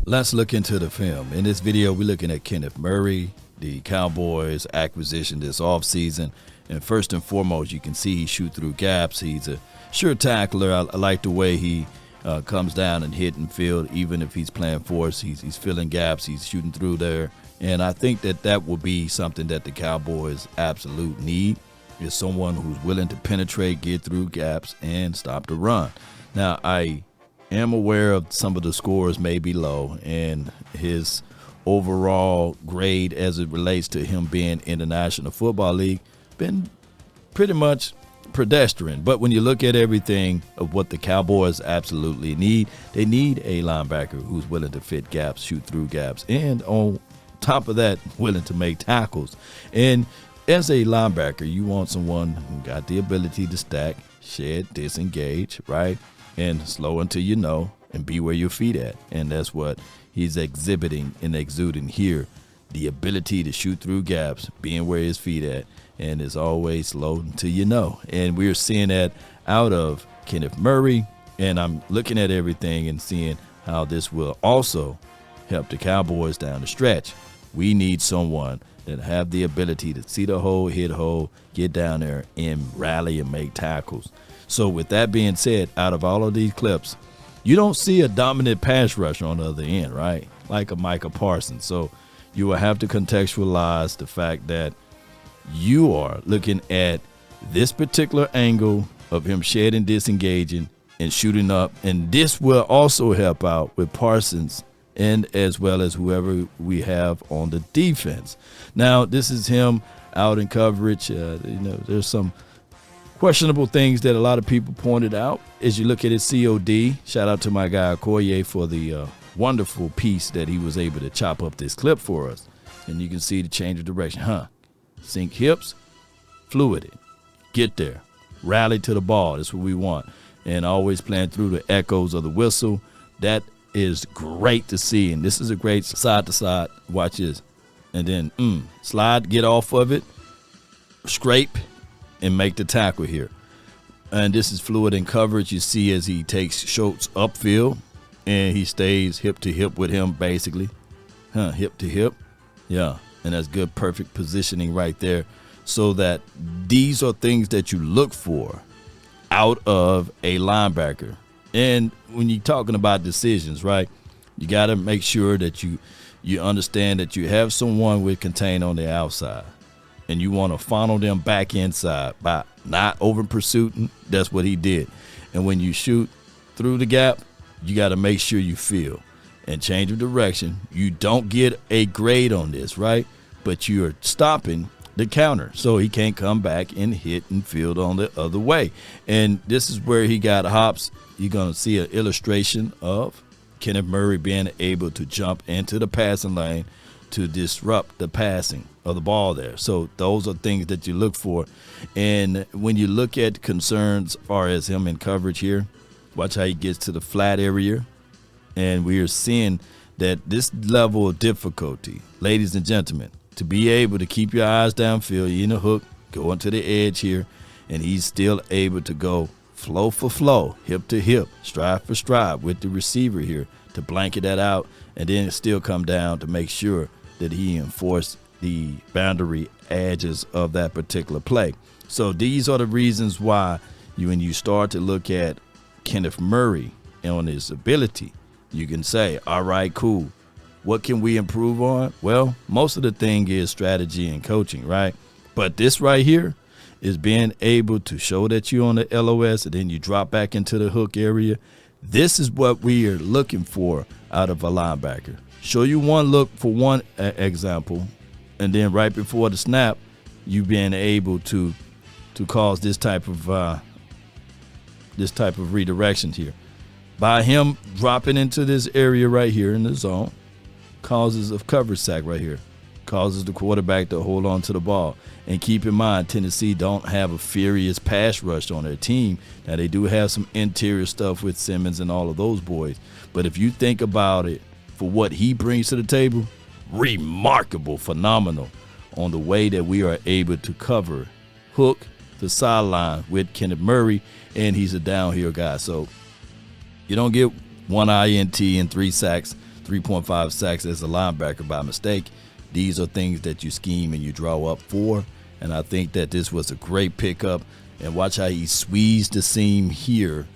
Let's look into the film. In this video, we're looking at Kenneth Murray, the Cowboys acquisition this offseason. And first and foremost, you can see he shoot through gaps. He's a sure tackler. I like the way he comes down and hit and field, even if he's playing for us. He's filling gaps. He's shooting through there. And I think that will be something that the Cowboys absolutely need, is someone who's willing to penetrate, get through gaps, and stop the run. Now, I am aware of some of the scores may be low, and his overall grade as it relates to him being in the National Football League been pretty much pedestrian. But when you look at everything of what the Cowboys absolutely need, they need a linebacker who's willing to fit gaps, shoot through gaps, and on top of that, willing to make tackles. And as a linebacker, you want someone who got the ability to stack, shed, disengage, right? And slow until you know, and be where your feet at. And that's what he's exhibiting and exuding here. The ability to shoot through gaps, being where his feet at, and is always slow until you know. And we're seeing that out of Kenneth Murray. And I'm looking at everything and seeing how this will also help the Cowboys down the stretch. We need someone that have the ability to see the hole, hit hole, get down there, and rally and make tackles. So with that being said, out of all of these clips, you don't see a dominant pass rusher on the other end, right? Like a Micah Parsons. So you will have to contextualize the fact that you are looking at this particular angle of him shedding, disengaging, and shooting up. And this will also help out with Parsons and as well as whoever we have on the defense. Now, this is him out in coverage. There's some questionable things that a lot of people pointed out as you look at his COD. Shout out to my guy Okoye for the wonderful piece that he was able to chop up this clip for us. And you can see the change of direction. Sink hips, fluidity, get there, rally to the ball. That's what we want. And always playing through the echoes of the whistle. That is great to see. And this is a great side to side. Watch this. And then slide, get off of it, scrape, and make the tackle here. And this is fluid in coverage. You see as he takes Schultz upfield and he stays hip to hip with him basically. Hip to hip. Yeah. And that's good, perfect positioning right there. So that these are things that you look for out of a linebacker. And when you're talking about decisions, right, you got to make sure that you understand that you have someone with contain on the outside. And you want to funnel them back inside by not over pursuing. That's what he did. And when you shoot through the gap, you got to make sure you feel and change of direction. You don't get a grade on this, right? But you're stopping the counter so he can't come back and hit and field on the other way. And this is where he got hops. You're going to see an illustration of Kenneth Murray being able to jump into the passing lane to disrupt the passing of the ball there. So those are things that you look for. And when you look at concerns as far as him in coverage here, watch how he gets to the flat area. And we are seeing that this level of difficulty, ladies and gentlemen, to be able to keep your eyes downfield, you're in the hook, go into the edge here, and he's still able to go flow for flow, hip to hip, stride for stride with the receiver here to blanket that out, and then still come down to make sure that he enforced the boundary edges of that particular play. So these are the reasons why when you start to look at Kenneth Murray on his ability, you can say, all right, cool. What can we improve on? Well, most of the thing is strategy and coaching, right? But this right here is being able to show that you're on the LOS and then you drop back into the hook area. This is what we are looking for out of a linebacker. Show you one look for one example, and then right before the snap, you being able to cause this type of redirection here. By him dropping into this area right here in the zone, causes a coverage sack right here, causes the quarterback to hold on to the ball. And keep in mind, Tennessee don't have a furious pass rush on their team. Now, they do have some interior stuff with Simmons and all of those boys. But if you think about it, for what he brings to the table, remarkable, phenomenal on the way that we are able to cover, hook the sideline with Kenneth Murray, and he's a downhill guy. So you don't get one INT and 3 sacks 3.5 sacks as a linebacker by mistake. These are things that you scheme and you draw up for. And I think that this was a great pickup. And watch how he squeezed the seam here.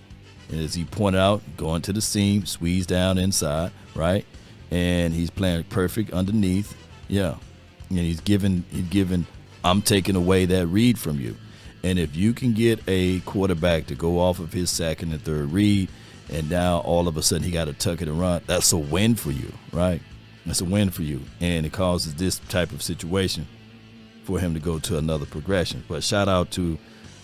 And as he pointed out, going to the seam, squeeze down inside, right? And he's playing perfect underneath. Yeah. And he's given, I'm taking away that read from you. And if you can get a quarterback to go off of his second and third read, and now all of a sudden he got to tuck it and run, that's a win for you, right? That's a win for you. And it causes this type of situation for him to go to another progression. But shout out to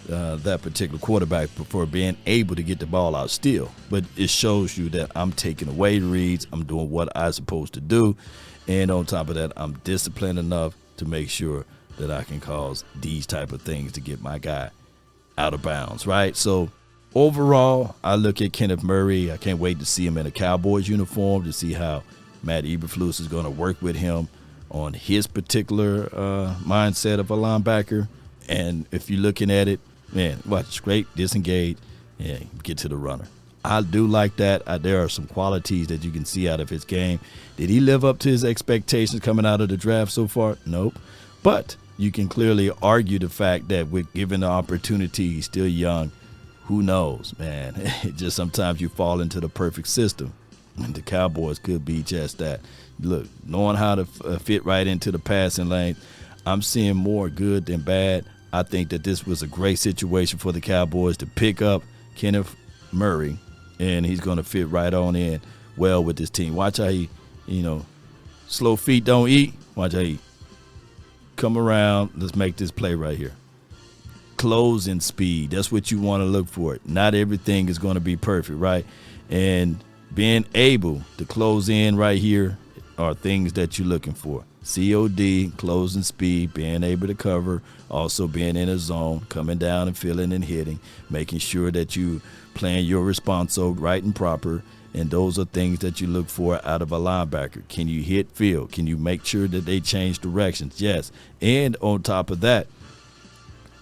that particular quarterback for being able to get the ball out still. But it shows you that I'm taking away reads. I'm doing what I'm supposed to do. And on top of that, I'm disciplined enough to make sure that I can cause these type of things to get my guy out of bounds, right? So overall, I look at Kenneth Murray. I can't wait to see him in a Cowboys uniform, to see how Matt Eberflus is going to work with him on his particular mindset of a linebacker. And if you're looking at it, man, watch, scrape, disengage, and get to the runner. I do like that. There are some qualities that you can see out of his game. Did he live up to his expectations coming out of the draft so far? Nope. But you can clearly argue the fact that with given the opportunity, he's still young. Who knows, man? Just sometimes you fall into the perfect system. And the Cowboys could be just that. Look, knowing how to fit right into the passing lane, I'm seeing more good than bad. I think that this was a great situation for the Cowboys to pick up Kenneth Murray, and he's going to fit right on in well with this team. Watch how he, slow feet don't eat. Watch how he come around. Let's make this play right here. Closing speed. That's what you want to look for. Not everything is going to be perfect, right? And being able to close in right here are things that you're looking for. COD, closing speed, being able to cover, also being in a zone, coming down and filling and hitting, making sure that you playing your responso right and proper. And those are things that you look for out of a linebacker. Can you hit field? Can you make sure that they change directions? Yes. And on top of that,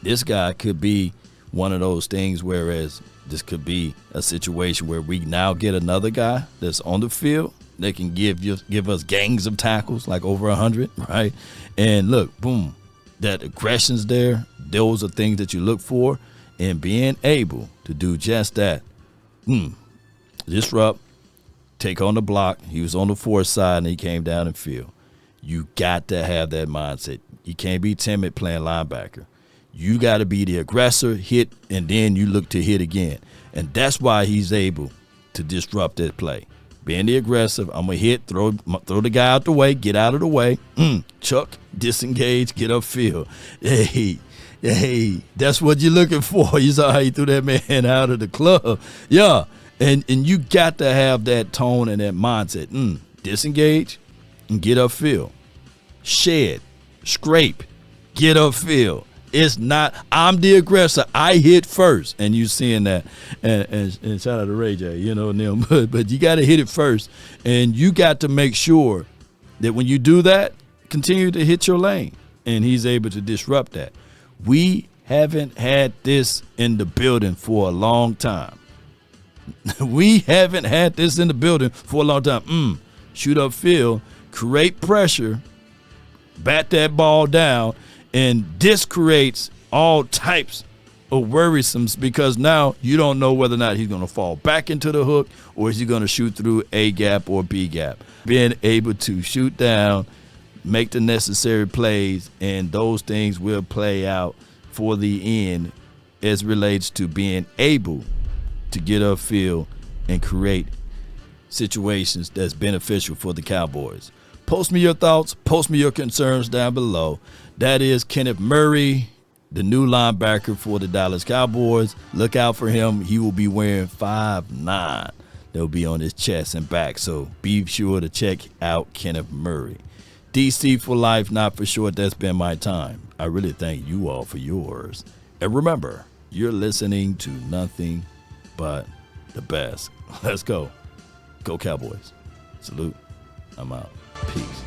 this guy could be one of those things, whereas this could be a situation where we now get another guy that's on the field. They can give us gangs of tackles, like over 100, right? And look, boom, that aggression's there. Those are things that you look for, and being able to do just that. Disrupt, take on the block. He was on the fourth side, and he came down and field. You got to have that mindset. You can't be timid playing linebacker. You got to be the aggressor, hit, and then you look to hit again. And that's why he's able to disrupt that play. Being the aggressive, I'm going to hit, throw the guy out the way, get out of the way, chuck, disengage, get upfield. Hey, that's what you're looking for. You saw how he threw that man out of the club. Yeah, and you got to have that tone and that mindset. Disengage and get upfield. Shed, scrape, get upfield. It's not, I'm the aggressor. I hit first. And you seeing that. And shout out to Ray J, but you got to hit it first. And you got to make sure that when you do that, continue to hit your lane. And he's able to disrupt that. We haven't had this in the building for a long time. We haven't had this in the building for a long time. Shoot upfield, create pressure, bat that ball down. And this creates all types of worrisomes, because now you don't know whether or not he's going to fall back into the hook, or is he going to shoot through A gap or B gap. Being able to shoot down, make the necessary plays, and those things will play out for the end as relates to being able to get upfield and create situations that's beneficial for the Cowboys. Post me your thoughts. Post me your concerns down below. That is Kenneth Murray, the new linebacker for the Dallas Cowboys. Look out for him. He will be wearing 5'9". They'll be on his chest and back. So be sure to check out Kenneth Murray. DC for life, not for short. That's been my time. I really thank you all for yours. And remember, you're listening to nothing but the best. Let's go. Go Cowboys. Salute. I'm out. Peace.